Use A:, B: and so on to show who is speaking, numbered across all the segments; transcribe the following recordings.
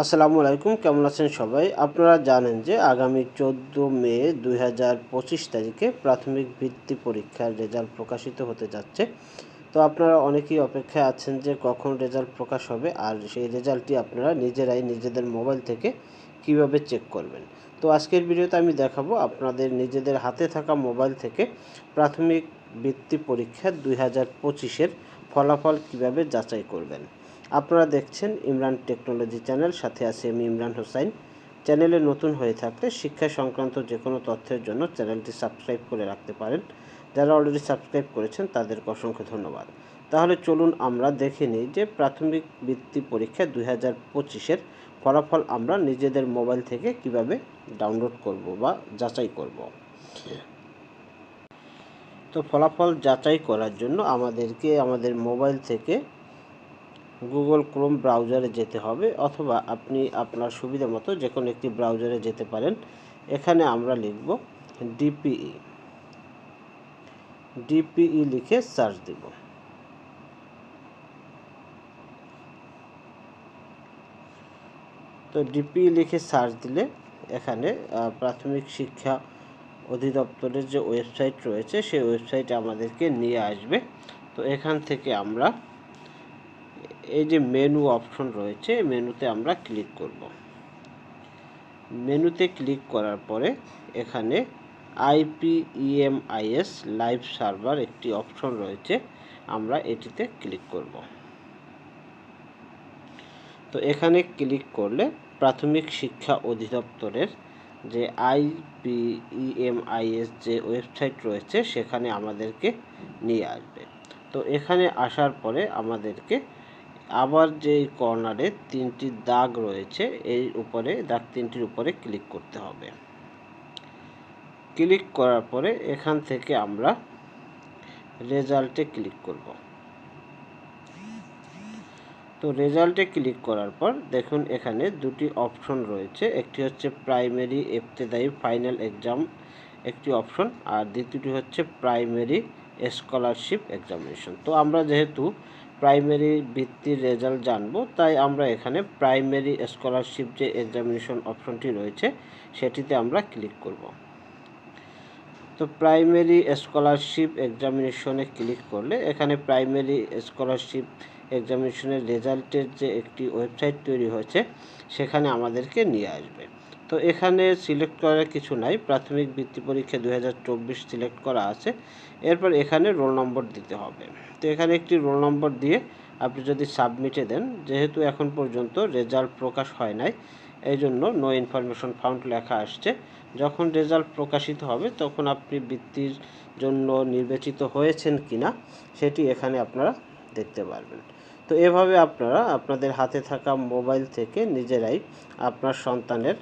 A: আসসালামু আলাইকুম, কেমন আছেন সবাই? আপনারা জানেন যে আগামী 14 মে 2025 তারিখে প্রাথমিক বৃত্তি পরীক্ষার রেজাল্ট প্রকাশিত হতে যাচ্ছে। তো আপনারা অনেকেই অপেক্ষায় আছেন যে কখন রেজাল্ট প্রকাশ হবে, আর সেই রেজাল্টটি আপনারা নিজেরাই নিজেদের মোবাইল থেকে কিভাবে চেক করবেন। তো আজকের ভিডিওতে আমি দেখাবো আপনাদের নিজেদের হাতে থাকা মোবাইল থেকে প্রাথমিক বৃত্তি পরীক্ষা 2025-এর ফলাফল কিভাবে যাচাই করবেন। আপনারা দেখছেন ইমরান টেকনোলজি চ্যানেল, সাথে আছে আমি ইমরান হোসাইন। চ্যানেলে নতুন হয়ে থাকলে শিক্ষা সংক্রান্ত যে কোনো তথ্যের জন্য চ্যানেলটি সাবস্ক্রাইব করে রাখতে পারেন। যারা অলরেডি সাবস্ক্রাইব করেছেন তাদেরকে অসংখ্য ধন্যবাদ। তাহলে চলুন আমরা দেখে নিই যে প্রাথমিক বৃত্তি পরীক্ষা 2025-এর ফলাফল আমরা নিজেদের মোবাইল থেকে কিভাবে ডাউনলোড করব বা যাচাই করব। তো ফলাফল যাচাই করার জন্য আমাদেরকে আমাদের মোবাইল থেকে গুগল ক্রোম ব্রাউজারে যেতে হবে, অথবা আপনি আপনার সুবিধা মতো যে কোনো একটি ব্রাউজারে যেতে পারেন। এখানে আমরা লিখব ডিপিই লিখে সার্চ দেব। তো ডিপিই লিখে সার্চ দিলে এখানে প্রাথমিক শিক্ষা অধিদপ্তরের যে ওয়েবসাইট রয়েছে সেই ওয়েবসাইটে আমাদেরকে নিয়ে আসবে। তো এখান থেকে আমরা এই যে মেনু অপশন রয়েছে, মেনুতে আমরা ক্লিক করব। মেনুতে ক্লিক করার পরে এখানে IPEMIS লাইভ সার্ভার একটি অপশন রয়েছে, আমরা এটিতে ক্লিক করব। তো এখানে ক্লিক করলে প্রাথমিক শিক্ষা অধিদপ্তরের যে IPEMIS যে ওয়েবসাইট রয়েছে সেখানে আমাদেরকে নিয়ে আসবে। তো এখানে আসার পরে আমাদেরকে আবার যে কর্নারে তিনটি দাগ রয়েছে, এই উপরে দাগ তিনটির উপরে ক্লিক করতে হবে। ক্লিক করার পরে এখান থেকে আমরা রেজাল্টে ক্লিক করব। তো রেজাল্টে ক্লিক করার পর দেখুন এখানে দুটি অপশন রয়েছে, একটি হচ্ছে প্রাইমারি ইবতেদায়ী ফাইনাল এক্সাম একটি অপশন, আর দ্বিতীয়টি হচ্ছে প্রাইমারি স্কলারশিপ এক্সামিনেশন। তো আমরা যেহেতু প্রাইমারি বৃত্তির রেজাল্ট জানবো, তাই আমরা এখানে প্রাইমারি স্কলারশিপ যে এক্সামিনেশন অপশনটি রয়েছে সেটিতে আমরা ক্লিক করব। তো প্রাইমারি স্কলারশিপ এক্সামিনেশনে ক্লিক করলে এখানে প্রাইমারি স্কলারশিপ এক্সামিনেশনের রেজাল্টের যে একটি ওয়েবসাইট তৈরি হয়েছে সেখানে আমাদেরকে নিয়ে আসবে। তো এখানে সিলেক্ট করার কিছু নাই, প্রাথমিক বৃত্তি পরীক্ষা 2024 সিলেক্ট করা আছে। এরপর এখানে রোল নম্বর দিতে হবে। তো এখানে একটি রোল নম্বর দিয়ে আপনি যদি সাবমিটে দেন, যেহেতু এখন পর্যন্ত রেজাল্ট প্রকাশ হয় নাই এই জন্য নো ইনফরমেশন ফাউন্ড লেখা আসছে। যখন রেজাল্ট প্রকাশিত হবে তখন আপনি বৃত্তির জন্য নির্বাচিত হয়েছেন কিনা সেটি এখানে আপনারা দেখতে পারবেন। তো এভাবে আপনারা আপনাদের হাতে থাকা মোবাইল থেকে নিজেরাই আপনার সন্তানের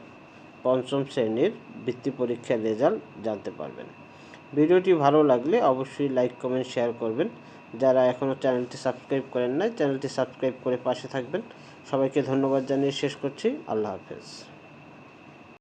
A: পঞ্চম শ্রেণীর বৃত্তি পরীক্ষার রেজাল্ট জানতে পারবেন। ভিডিওটি ভালো লাগলে অবশ্যই লাইক কমেন্ট শেয়ার করবেন। যারা এখনও চ্যানেলটি সাবস্ক্রাইব করেন নাই, চ্যানেলটি সাবস্ক্রাইব করে পাশে থাকবেন। সবাইকে ধন্যবাদ জানিয়ে শেষ করছি। আল্লাহ হাফেজ।